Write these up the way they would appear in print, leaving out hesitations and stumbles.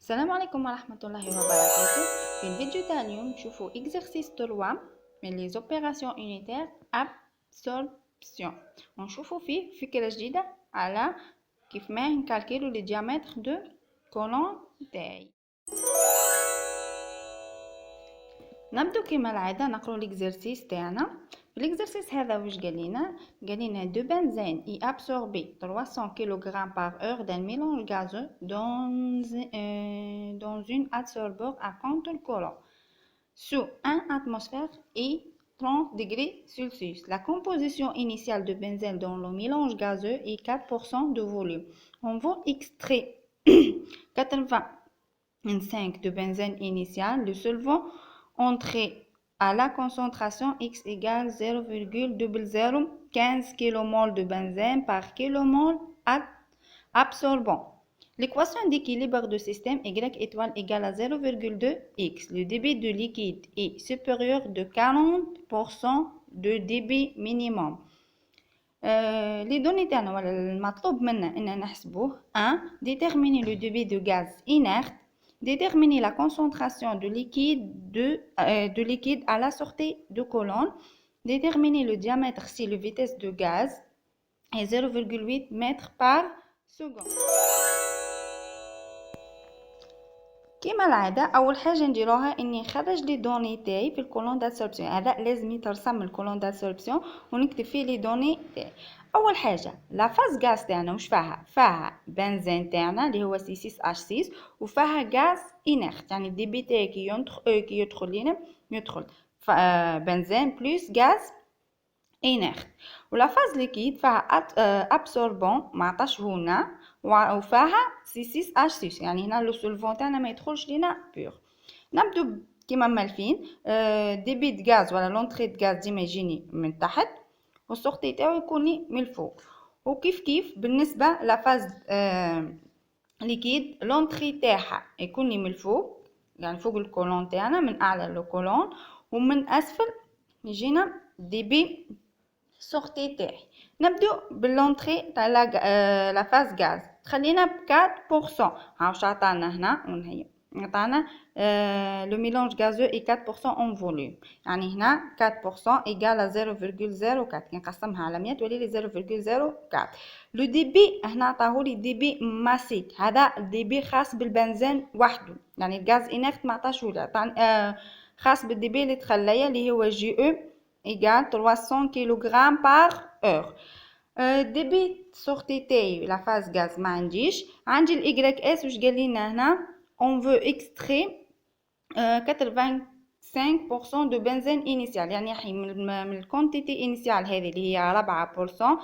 السلام عليكم ورحمة الله وبركاته. في الفيديو تاع اليوم نشوفوا exercice 3 من les opérations unitaires absorption. ونشوفوا فيه فكرة جديدة على كيف ما نكالكيلو لي diamètre de colonne تاعي. نبدو كما العادة نقرأ l'exercice تاعنا. L'exercice هذا واش قالينا دو benzène y absorber 300 kg par heure d'un mélange gazeux dans une absorbeur à contrôle collant sous 1 atmosphère et 30 degrés Celsius. La composition initiale de benzène dans le mélange gazeux est 4% de volume. On va extraire 85 de benzène initial. Le solvant entré à la concentration X égale 0,0015 kmol de benzène par kmol absorbant. L'équation d'équilibre de système Y étoile égale à 0,2 X. Le débit de liquide est supérieur de 40% de débit minimum. Les données تاعنا ولا المطلوب منا ان نحسبوه 1. Déterminer le débit de gaz inerte. Déterminer la concentration de liquide à la sortie de colonne. Déterminer le diamètre si la vitesse de gaz est 0,8 mètres par seconde. كما العادة أول حاجة نديروها إني نخرج لي دوني تاعي في الكولون دابسوربسيون. هذا لازم يترسم الكولون دابسوربسيون ونكتب فيه لي دوني تاعي. أول حاجة لا فاز غاز تاعنا واش فيها بنزين تاعنا اللي هو C6H6 وفيها غاز إنيرت يعني الديبي تاعي كي يدخل لينا يدخل بنزين بلس غاز إنيرت. ولا فاز ليكيد فيها أبسوربون معطاش هنا وفيها C6H6 يعني هنا لو سولفون تاعنا ما يدخلش لينا بور. نبدو كيما مالفين ديبي غاز ولا لونطري غاز ديما يجيني من تحت والسورتي تاعو يكون لي من الفوق. وكيف كيف بالنسبه لا فاز ليكيد لونطري تاعها يكون لي من الفوق يعني فوق الكولون تاعنا من اعلى لو كولون ومن اسفل يجينا ديبي سورتي تاعي. نبدو باللونطري تاع لا فاز غاز خلينا ب 4%. واش عطانا هنا ونهي عطانا لو ميلونج غازو اي 4% اون فوليوم يعني هنا 4% ايغال 0,04 كي نقسمها على 100 تولي لي 0,04. لو ديبي هنا عطاهولي ديبي ماسيك هذا الديبي خاص بالبنزين وحده يعني الغاز انيرت ما عطاشولي عطاني خاص بالديبي اللي تخليا اللي هو جي او ايغال 300 كيلوغرام بار اور. ديبي سورتي تاعي لا فاز غاز ما عنديش عندي الايغريك اس واش قال لنا هنا on veut extraire 85% de benzène initial يعني يحي من الكونتيتي انيسيال هذه اللي هي 4%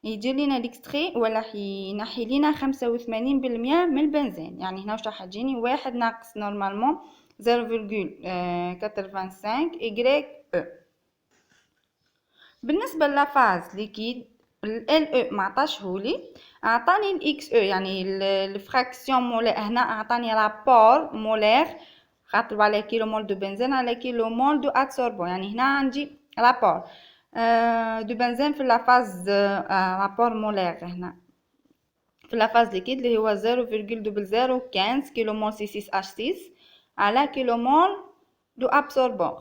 يجي لنا الاكستري ولا ينحي لنا 85% من البنزين يعني هنا واش راح تجيني واحد ناقص نورمالمون 0,85 ايغريك او. بالنسبه لافاز ليكيد ال او ما عطاشهولي اعطاني الاكس او يعني الفراكسيون مولير هنا اعطاني رابور مولير خاطر على كيلو مول دو بنزين على كيلو مول دو ادسوربون يعني هنا عندي رابور دو بنزين في لافاز رابور مولير هنا في لافاز ليكيد اللي هو 0,015 كيلو مول C6H6 على كيلو مول دو ابسوربون.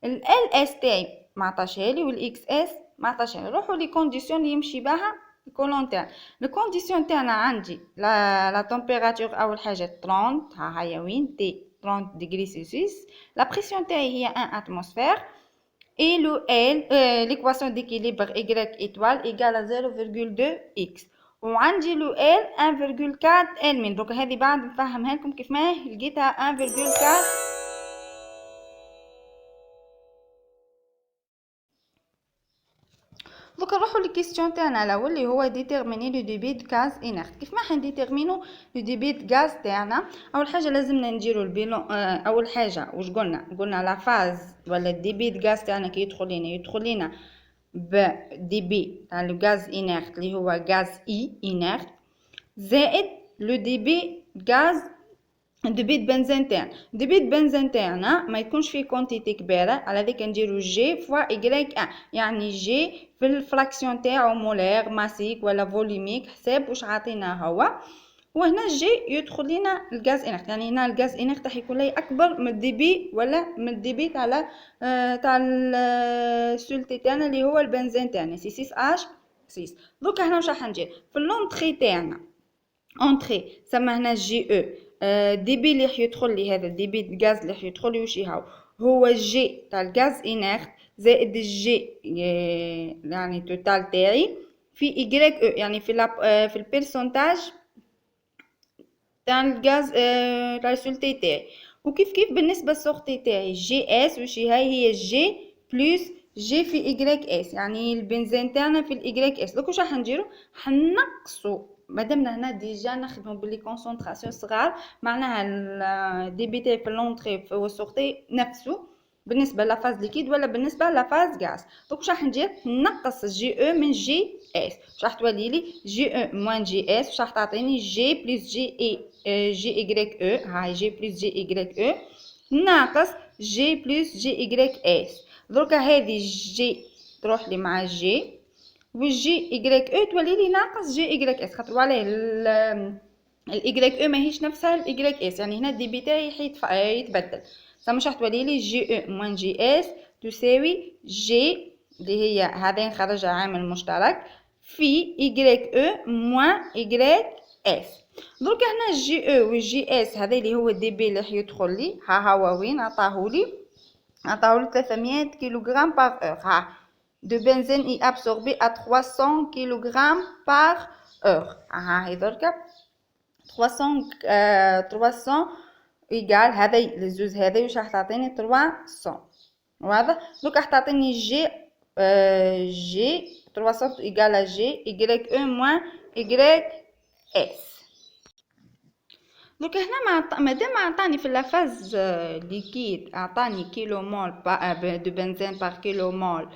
ال اس تاعي ما عطاشهالي والاكس اس ما عطاشهالي. نروحو لي كونديسيون اللي يمشي بها الكولون تاعنا. لو كونديسيون تاعنا عندي لا تمبيراتور اول حاجه 30 ها هي وين تي 30 ديجري سلسيوس. لا بريسيون تاعي هي 1 اتموسفير اي لو ال ليكواسيون ديكيليبر Y étoile égale 0,2 x وعندي لو ال 1,4 ال من دوك هذه بعد نفهمها لكم كيف ما لقيتها 1,4. دوك نروحوا للكيستيون تاعنا الاول اللي هو ديتيرميني لو ديبي د غاز انيرت. كيف ما حنديتيرمينو لو ديبي د غاز تاعنا اول حاجه لازمنا نديرو البيلون. اول حاجه واش قلنا لا فاز ولا الديبي د غاز تاعنا كي يدخل لينا بديبي تاع لو غاز انيرت اللي هو غاز اي انيرت زائد لو ديبي غاز ديبي د بنزين تاعنا. ديبي د بنزين تاعنا ما يكونش فيه كونتيتي كبيره على ذيك نديرو جي فوا ايغريك ان يعني جي في الفراكسيون تاعو مولير ماسيك ولا فوليميك حساب واش عاطينا هو وهنا جي يدخل لنا الغاز انرت، يعني هنا الغاز انرت راح يكون لي اكبر من الدي بي ولا من الدي بي تاع تاع السولتي تاعنا اللي هو البنزين تاعنا سي 6 اش 6. دوكا هنا واش راح ندير في اللونطري تاعنا اونطري سما هنا جي او دي بي اللي راح يدخل لي، هذا دي بي الغاز اللي راح يدخل لي واش هو جي تاع الغاز انرت زائد الجي يعني التوتال تاعي في ايغريك او، يعني في البيرسونتاج تاع الغاز تاع السولتي تاعي. وكيف بالنسبه للسورتي تاعي جي اس واش هي جي بلس جي في ايغريك اس، يعني البنزين تاعنا في الايغريك اس. دوك واش راح نديرو حنقصو مادامنا هنا ديجا نخدمو بلي كونسونطراسيون صغار، معناها الدي بي تاعي في اللونطري والسورتي نفسو بالنسبه لافاز ليكيد ولا بالنسبه لافاز غاز. دوك واش راح ندير نقص جي او من جي اس، واش راح تولي لي جي او موان جي اس، واش راح تعطيني جي بلس جي اي جي ايغريك او، هاي جي بلس جي ايغريك او ناقص جي بلس جي ايغريك اس. دروكا هذه جي تروح لي مع جي والجي ايغريك او تولي لي ناقص جي ايغريك اس، خاطر عليه الايغريك او ماهيش نفسها الايغريك اس، يعني هنا الدي بي تاعي يتبدل. سما راح تولي لي جي او موان جي اس تساوي جي اللي هي هذا نخرجها عامل مشترك في ايغريك او موان ايغريك اس. دروك هنا جي او والجي اس هذا اللي هو الدي بي اللي راح يدخل لي، ها هو وين عطاهولي 300 كيلوغرام بار اور. ها de benzène est absorbé à 300 kg par heure. ها هي دركا 300 ايكال هذا الزوز هذا واش راح تعطيني 300. واضح؟ دوك راح تعطيني جي جي 300 ايكال جي ايكغيك او موان ايكغيك اس. دوك هنا مادام عطاني في لافاز ليكيد عطاني كيلو مول دو بنزين بار كيلو مول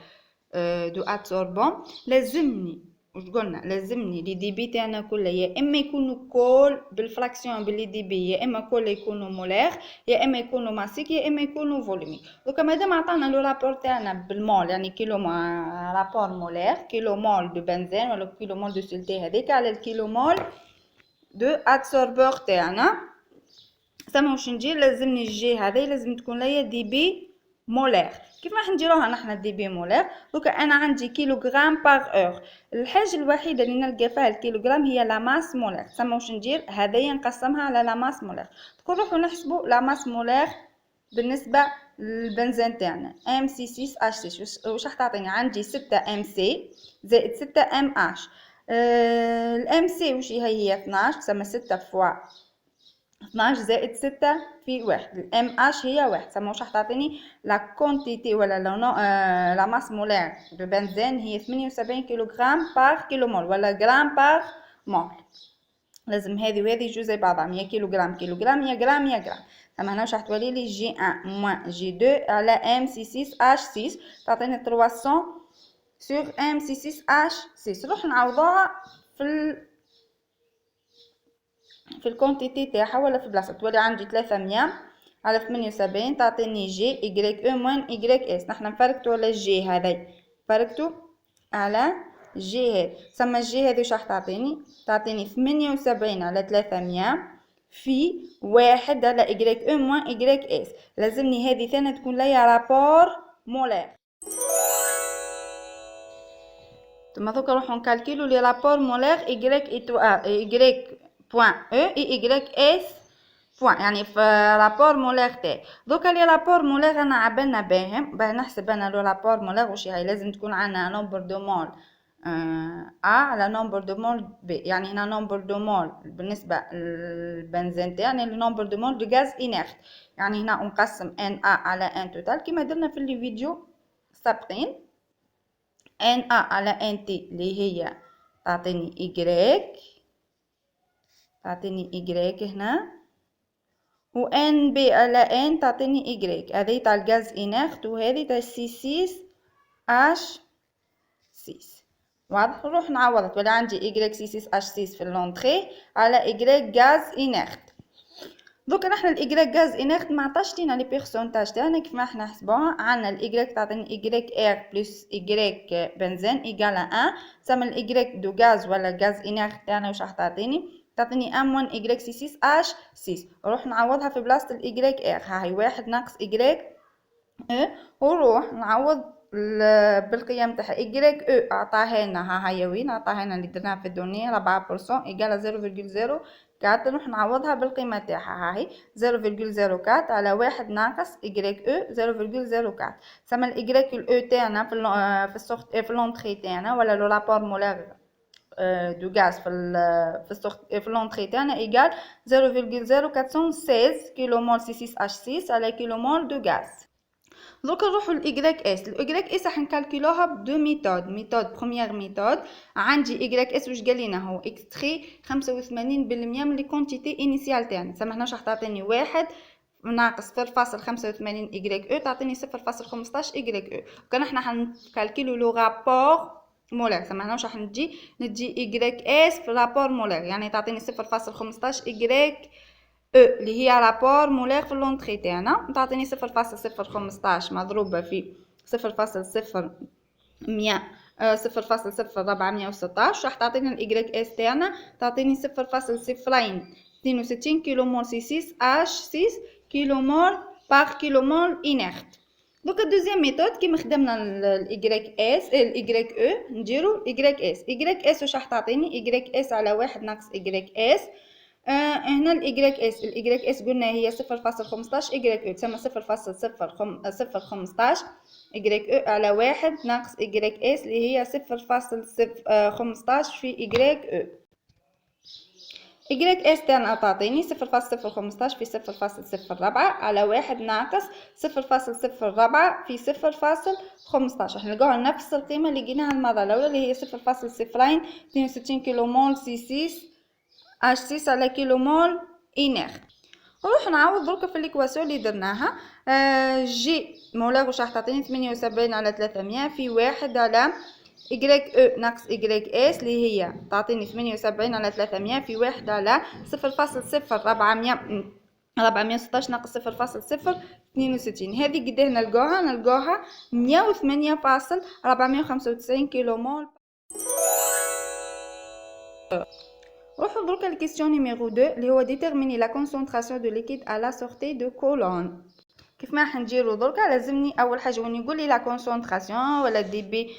دو ادسوربون، لازمني واش قلنا لازمني لي دي بي تاعنا كلها يا اما يكونوا كل بالفراكسيون باللي دي بي، يا اما كل يكونوا مولير، يا اما يكونوا ماسيك، يا اما يكونوا فوليميك. دوك مادام عطانا لو رابور تاعنا بالمول يعني كيلو رابور مولير كيلو مول دو بنزين ولا كيلو مول دو سولتي هذيك على الكيلو مول دو ادسوربور تاعنا، سما واش ندير لازمني الجي هذه لازم تكون ليا دي بي مولير. كيف راح نديروها نحنا دي بي مولير؟ دوك انا عندي كيلوغرام بار اور، الحاجه الوحيده اللي نلقى فيها الكيلوغرام هي لا ماس مولير، سما واش ندير هذه نقسمها على لا ماس مولير. نروحوا نحسبوا لا ماس مولير بالنسبه للبنزين تاعنا ام سي 6 اش 6 واش راح تعطيني؟ عندي 6 ام سي زائد 6 ام اش. الام سي واش هي 12 تسمى 6 فوا 12 زائد 6 في 1. الام اش هي 1 تسمى واش راح تعطيني لا كونتيتي ولا لا ماس مولير دو بنزين هي 78 كيلوغرام بار كيلو مول ولا غرام بار مول. لازم هذه وهذه يجوا زي بعضهم، يا كيلوغرام كيلوغرام يا غرام يا غرام. اما هنا واش راح تولي لي جي 1 موان جي 2 على ام سي 6 اش 6 تعطيني 300 سور ام سي 6 اش 6. نروح نعوضوها في الكونتيتي تاعها ولا في بلاصه، تولي عندي 300 على 78 تعطيني جي ايغريك او موان ايغريك اس. نحنا نفركتو على الجي هذا فركتو على جي هذا، سما الجي هذه واش راح تعطيني؟ تعطيني 78 على 300 في 1 على ايغريك او موان ايغريك اس. لازمني هذه ثاني تكون ليا رابور مولير. ثم دوكا نروحو نكالكيلو لي رابور مولير ايغريك بوان او ايغريك اس بوان، يعني في رابور مولير تاعي. دوكا لي رابور مولير انا عبالنا باهم باه نحسب انا لو رابور مولير واش هي. لازم تكون عندنا نومبر دو مول ا على نومبر دو مول بي، يعني هنا نومبر دو مول بالنسبه للبنزين تاعنا نومبر دو مول دو غاز انيرت، يعني هنا نقسم ان ا على ان توتال كيما درنا في لي فيديو سابقين. ان ا على ان تي اللي هي تعطيني ايغريك هنا، و ان بي على ان تعطيني ايغريك هذه تاع الغاز انيرت وهذه تاع سي 6 اش 6. واضح؟ نروح نعوض تولي عندي ايغريك سي 6 اش 6 في اللونطري على ايغريك غاز انيرت. دوك نحنا الايغريك غاز انيرت ما عطاش لينا لي بيرسونتاج تاعنا كيف ما احنا نحسبوها. عندنا الايغريك تعطيني ايغريك ار بلس ايغريك بنزين ايكال 1 تسمى الايغريك دو غاز ولا غاز انيرت تاعنا واش راح تعطيني تعطيني ام 1 y سي 6 اش 6. نروح نعوضها في بلاصة الايكغيك ار، ها هي 1 ناقص ايكغيك او، ونروح نعوض بالقيم تاعها. ايكغيك او عطاها لنا، ها هي وين عطاها لنا اللي درناها في الدوني 4% ايكال 0.04. نروح نعوضها بالقيمة تاعها، ها هي 0.04 على 1 ناقص ايكغيك او 0.04. سما الايكغيك الاو تاعنا في لونطري تاعنا ولا لو رابور مولير دو غاز في لونطري تاعنا ايكال 0.0416 كيلومول سي 6 اش 6 على كيلومول دو غاز. دوكا نروحو لايكغيك اس. الايكغيك اس راح نكالكولوها بدو ميثود. بروميير ميثود عندي ايكغيك اس واش قال لنا هو اكستري 85% من لي كونتيتي انيسيال تاعنا. سما هنا راح تعطيني 1 ناقص 0.85 ايكغيك او تعطيني 0.15 ايكغيك او. كان احنا حنكالكولو لو رابور مولير. سما هنا واش راح نجي ايكغيك اس في رابور مولير، يعني تعطيني 0.15 ايكغيك او اللي هي رابور مولير في اللونطري تاعنا. تعطيني 0.015 مضروبة في 0.0416 راح تعطينا الايكغيك اس تاعنا. تعطيني 0.062 كيلومول سي 6 اش 6 كيلومول باغ كيلومول انيرت. دوكا الدوزيام ميثود كيما خدمنا الايكغيك اس الايكغيك او نديرو الايكغيك اس. ايكغيك اس واش راح تعطيني ايكغيك اس على 1 ناقص ايكغيك اس. هنا الايكغيك اس قلنا هي 0.15 ايكغيك او، تسمى 0.015 ايكغيك او على 1 ناقص ايكغيك اس اللي هي 0.15 في ايكغيك او. ايكغيك اس تاعنا تعطيني 0.015 في 0.04 على 1 ناقص 0.04 في 0.15. راح نلقاوها نفس القيمة اللي لقيناها المرة الأولى اللي هي 0.062 كيلومول سي 6 اش 6 على كيلومول انيرت. نروح نعوض دركا في ليكواسيون اللي درناها. جي مولار واش راح تعطيني 78 على 300 في 1 على ايكغيك او ناقص ايكغيك اس اللي هي تعطيني 78 على 300 في 1 على 0.0416 ناقص 0.062. هذه قداه نلقاوها 108.495 كيلومول. نروحو دركا لكيسيون نيميرو 2 اللي هو ديتيرميني لا كونسونطراسيون دو ليكيد على لا سورتي دو كولون. كيف ما راح نديرو دركا لازمني اول حاجه وين يقول لي لا كونسونطراسيون ولا دي بي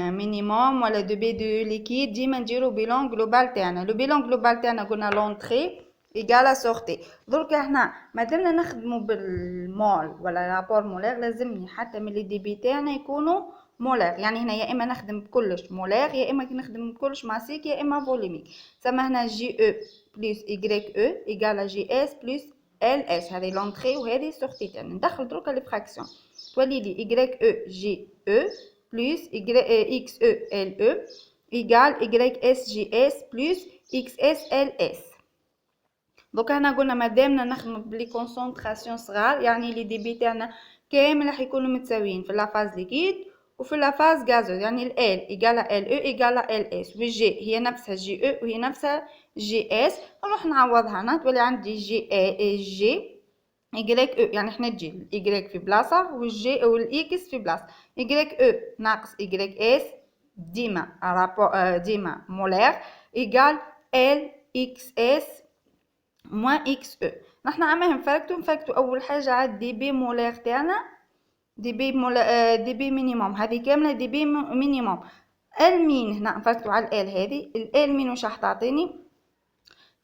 مينيموم ولا دو بي دو ليكيد ديما نديرو بيلون جلوبال تاعنا. لو بيلون جلوبال تاعنا قلنا لونطري ايكال سورتي. دركا هنا مادامنا نخدمو بالمول ولا رابور مولير لازمني حتى من لي دي بي تاعنا يكونوا مولير. يعني هنا يا اما نخدم بكلش مولير يا اما نخدم بكلش ماسيك يا اما فوليميك. سما هنا جي او بلس ايكغيك او ايكال جي اس بلس ال اس. هذه لونطري وهذه سورتي تاعنا. ندخل دركا لي فراكسيون تولي لي ايكغيك او جي او بلس اكس او ال او ايكال ايكغيك اس جي اس بلس اكس اس ال اس. دوكا هنا قلنا مادامنا نخدم بلي كونسونطراسيون صغار يعني لي دي بي تاعنا كامل راح يكونوا متساويين في لافاز ليكيد وفي لافاز غازوز. يعني ال ايكال ال او ايكال ال اس والجي هي نفسها جي او وهي نفسها جي اس. نروح نعوضها هنا تولي عندي جي جي ايكغيك او يعني حنا تجي الايكغيك في بلاصه والجي والاكس في بلاصه. ايكغيك او ناقص ايكغيك اس ديما رابور ديما مولير ايكال ال اكس اس موان اكس او. نحنا عماه نفركتو اول حاجه على دي بي مولير تاعنا دي بي مينيموم. هذه كامله دي بي مينيموم. المين هنا نفركتو على ال هذه ال مين واش راح تعطيني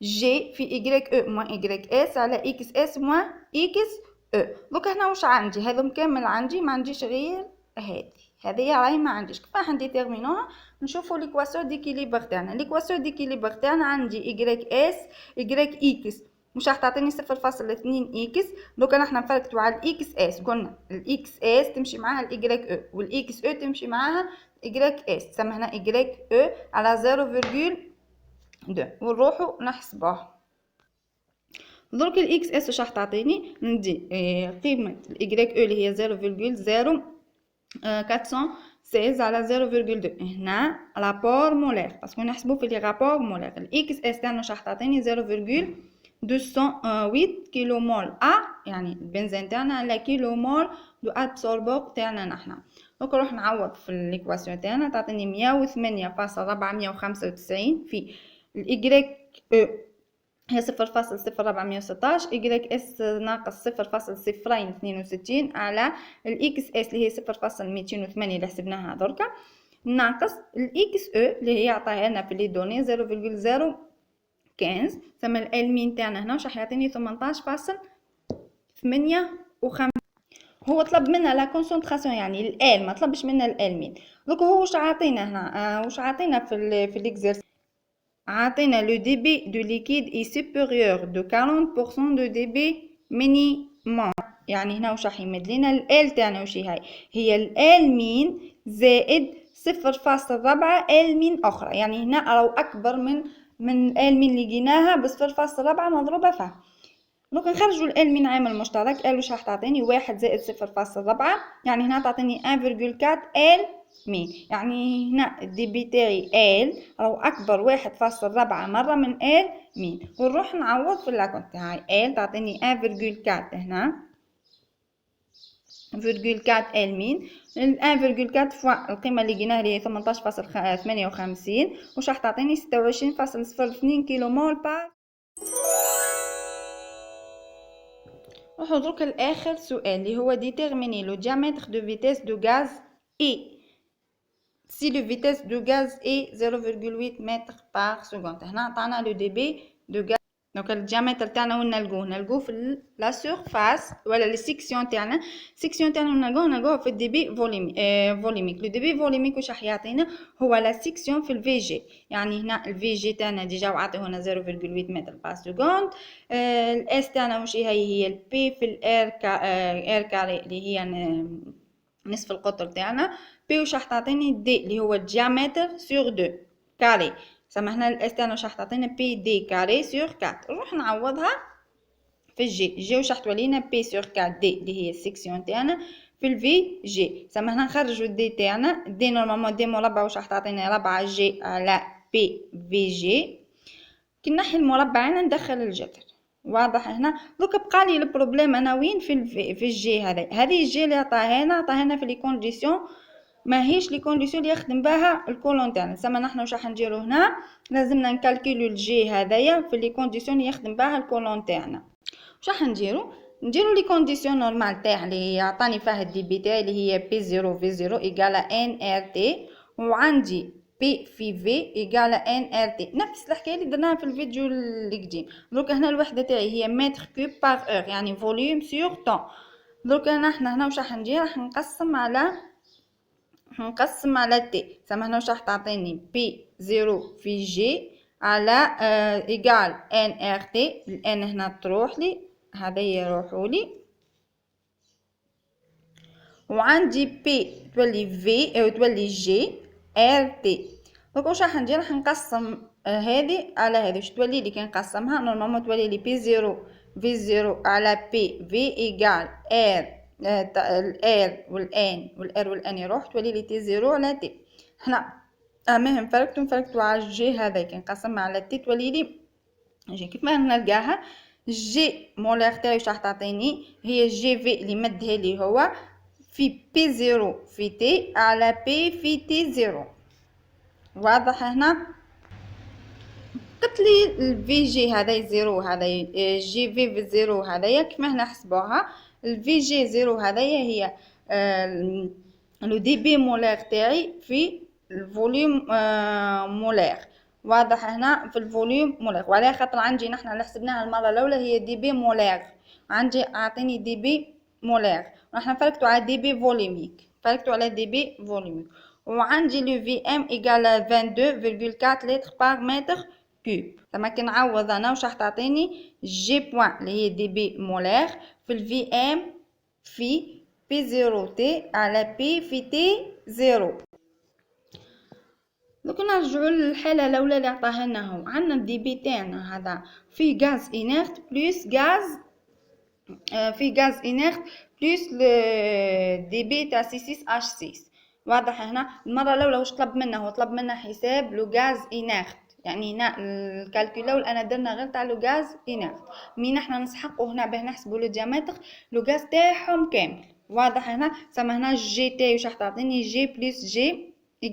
جي في ايكغيك او موان ايكغيك اس على اكس اس موان اكس او. دوكا هنا واش عندي هذا مكمل عندي ما عنديش غير هذه راهي ما عنديش. كيف راح نديتيرمينوها نشوفوا ليكواسيون ديكيليبر تاعنا. ليكواسيون ديكيليبر تاعنا عندي ايكغيك اس ايكغيك اكس مش راح تعطيني 0.2 اكس. دوكا نحنا نفركتو على الاكس اس قلنا الاكس اس تمشي معاها الايكغيك او والاكس او تمشي معاها ايكغيك اس. تسمى هنا ايكغيك او على 0.2 ونروحو نحسبوه. درك الاكس اس واش راح تعطيني ندي قيمه الايكغيك او اللي هي 0.0416 على 0.2. هنا رابور مولير باسكو نحسبو في لي رابور مولير. الاكس اس تاعنا واش راح تعطيني 0.208 كيلومول ا يعني البنزين تاعنا على كيلومول دو ابسوربور تاعنا نحنا. دونك نروح نعوض في ليكواسيون تاعنا تعطيني 108.495 في الإيكغيك أو هي 0.0416، إيكغيك إس ناقص 0.062 على الإكس إس اللي هي 0.208 اللي حسبناها دركا، ناقص الإكس أو اللي هي عطاها لنا في لي دوني 0.015. ثم الإل مين تاعنا هنا واش راح يعطيني 18.58. هو طلب منا لا كونسونطراسيون يعني الال، ما طلبش منا الال مين. دوك هو واش عاطينا هنا، واش عاطينا في ليكزيرسيس، عاطينا لو ديبي دو ليكيد اي سوبيريور دو 40% دو ديبي مينيموم. يعني هنا واش راح يمد لينا الال تاعنا واش هي الال مين زائد 0.4 ال مين اخرى، يعني هنا راهو اكبر من ال مين اللي لقيناها ب 0.4 مضروبه فيها. دوك نخرجوا ال من عامل مشترك، ال واش راح تعطيني 1 زائد 0.4، يعني هنا تعطيني 1.4 ال مين، يعني هنا الديبي تاعي ال راهو اكبر 1.4 مره من ال مين، ونروح نعوض في لاكونت تاعي ال تعطيني 1.4 هنا 0.4 ال مين، 1.4 فوا القيمه اللي لقيناها اللي هي 18.58 واش راح تعطيني 26.02 كيلو مول بار. نروحو درك لاخر سؤال اللي هو déterminer le diamètre de vitesse de gaz et si le vitesse de gaz est 0,8 mètres par seconde. هنا عطانا لو ديبي دو غاز، دونك الديامتر تاعنا وين نلقوه في لا سورفاس ولا لي سيكسيون تاعنا، السيكسيون تاعنا نلقوه في الديبي فوليميك. لو ديبي فوليميك واش راح يعطينا هو لا سيكسيون في الفي جي، يعني هنا الفي جي تاعنا ديجا وعطيونا 0,8 متر بار سكوند. الاس تاعنا واش هي البي في الار ار كاري اللي هي نصف القطر تاعنا، بي واش راح تعطيني دي اللي هو الديامتر سور 2 كاري، سما هنا الاس تاعنا واش راح تعطينا بي دي كاري سور 4. نروح نعوضها في الجي واش راح تولينا بي سور 4 دي اللي هي السيكسيون تاعنا في الفي جي، سما هنا نخرجوا الدي تاعنا، دي نورمالمون دي مربع واش راح تعطينا 4 جي على بي في جي، كي نحي المربع هنا ندخل الجذر. واضح هنا؟ دوك بقى لي البروبليم انا وين في الجي هذه الجي اللي عطاها في لي كونديسيون ماهيش لي كونديسيون اللي يخدم بها الكولون تاعنا، سما نحنا واش راح نديرو هنا لازمنا نكالكيلو الجي هذايا في لي كونديسيون اللي يخدم بها الكولون تاعنا. واش راح نديرو لي كونديسيون نورمال تاع اللي يعطاني فيها الدي بي تاعي اللي هي بي 0 في 0 ايكالا ان ار تي، وعندي بي في في ايكالا ان ار تي، نفس الحكايه اللي درناها في الفيديو اللي قديم. دروك هنا الوحده تاعي هي متر كوب بار اور يعني فوليوم سور طون. دروك احنا هنا واش راح ندير، راح نقسم على تي، سما هنا واش راح تعطيني بي 0 في جي على ايكال ان ار تي، الان هنا تروح لي هذا يروحوا لي، وعندي بي تولي في او تولي جي ار تي. دونك واش راح ندير، راح نقسم هذه على هذه، واش تولي لي كي نقسمها نورمالمون تولي لي بي 0 في 0 على بي في ايكال ار، الار والان يروح تولي لي تي 0 على تي. هنا مهم نفرقتو على الجي هذا كي نقسمها على تي تولي لي جي. كيف ما نلقاها جي مولار تاعي واش راح تعطيني هي جي في اللي مدها لي هو في بي 0 في تي على بي في تي 0. واضح هنا؟ قلتلي الفي جي هذا 0 هذا جي في 0 هذايا كيف ما نحسبوها، الفي جي 0 هذايا هي لو دي بي مولار تاعي في الفوليوم مولار. واضح هنا في الفوليوم مولار، وعلى خاطر عندي نحنا اللي حسبناها المره الاولى هي دي بي مولار، عندي اعطيني دي بي مولار، ونحنا فرقتو على دي بي فوليميك، وعندي لو في ام ايكال 22.4 لتر بار متر كوب. لما كي نعوض انا واش راح تعطيني جي بوان اللي هي دي بي مولار في الفي ام في بي 0 تي على بي في تي 0. دوك نرجعوا للحاله الاولى اللي عطاها لنا هو، عندنا الدي بي تاعنا هذا في غاز انيرت بلس غاز بلس دي بي تاع سي 6 اش 6. واضح هنا المره الاولى واش طلب منا، هو طلب منا حساب لو غاز انيرت، يعني هنا الكالكولو انا درنا غير تاع لو غاز انيرت، مي نحنا نسحقوا هنا باه نحسبوا لو ديامتر لو غاز تاعهم كامل. واضح هنا سما هنا جي تاعي واش راح تعطيني جي بلس جي او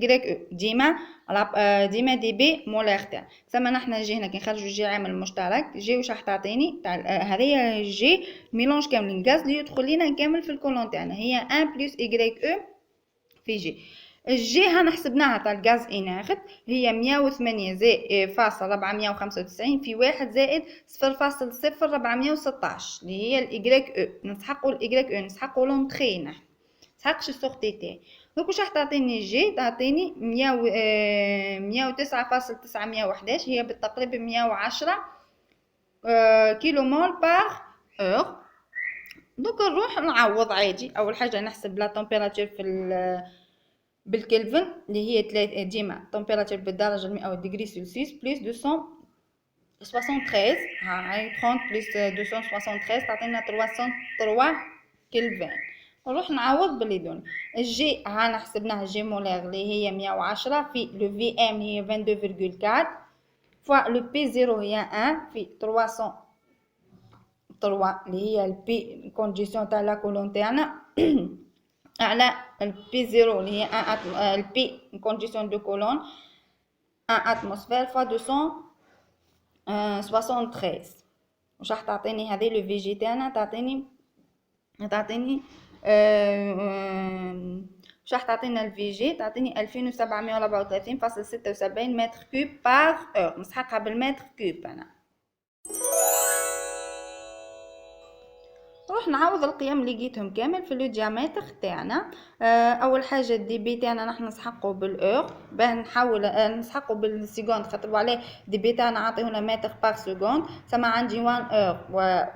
ديما دي بي مولير تاع ثم نحنا جي هنا كي نخرجوا جي عامل مشترك جي واش راح تعطيني تاع هذه جي ميلونج كامل الغاز اللي يدخل لينا كامل في الكولون تاعنا هي 1 بلس او في جي. الجي هنحسبناها تاع الغاز اناخت هي 108 زائد فاصل 495 في 1 زائد 0.0416 اللي هي الايكغيك او. نسحقوا الايكغيك او نسحقوا لونطري نحن نسحقش السورتي تاعي. دوك واش راح تعطيني جي تعطيني 109.911 هي بالتقريب 110 كيلو مول بار اور. دوك نروح نعوض عادي. اول حاجه نحسب لا تمبيراتور في بالكلفن اللي هي ديما تمبيراتور بالدرجه المئويه ديغري سلسيوس بلس 273 هاي 30 بلس 273 تعطينا 303 كلفن. نروح نعوض باللي دون الجي هانا حسبناها جي مولير اللي هي 110 في لو في ام هي 22.4 فوا لو بي 0 هي 1 في 303 اللي هي البي كونديسيون تاع لا كولون تاعنا على البي 0 اللي هي البي كونديسيون دو كولون 1 اتموسفير فوا 273 واش راح تعطيني هذه لو في جي تاعنا تعطيني واش راح تعطينا الفي جي تعطيني 2734.76 متر كوب بار اور. نسحقها بالمتر كوب انا. نروح نعوض القيم اللي لقيتهم كامل في لو ديامتر تاعنا. اول حاجه الدي بي تاعنا نحن نسحقه بالاور باه نحول نسحقه بالسكوند خاطر عليه دي بي تاعنا عاطيونا متر بار سكوند ثم عندي 1 اور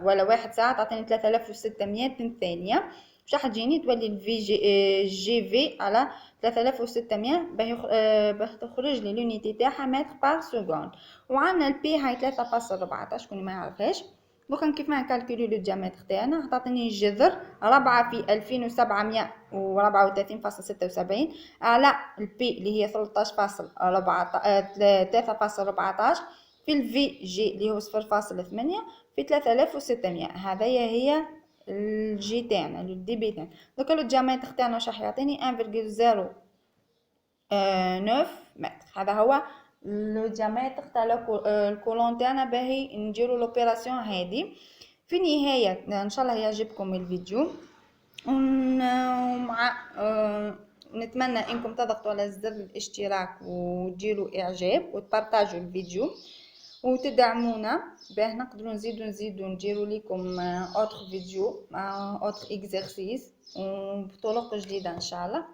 ولا 1 ساعه تعطيني 3600 ثانيه. باش راح تجيني تولي الفي جي في على 3600 باه تخرج لي لونيتي تاعها متر بار سكوند. وعندنا البي هاي 3.14 شكون ما يعرفهاش. دوكا كيف ما نكالكولي لو ديامتر تاعنا تعطيني جذر 4 في 2734.76 على البي اللي هي 13.14 في الفي جي اللي هو 0.8 في 3600. هذايا هي الجي تاعنا الدي بي تاعنا. دوكا لو ديامتر تاعنا واش راح يعطيني 1.09 متر. هذا هو لو ديامتر تاع الكولون تاعنا باهي نديرو لوبيراسيون هذه. في النهايه ان شاء الله يعجبكم الفيديو ومع نتمنى انكم تضغطوا على زر الاشتراك وديروا اعجاب وتبارطاجوا الفيديو وتدعمونا باه نقدروا نزيدوا نديروا لكم اوتر فيديو اوتر اكزرسيس وبطرق جديده ان شاء الله.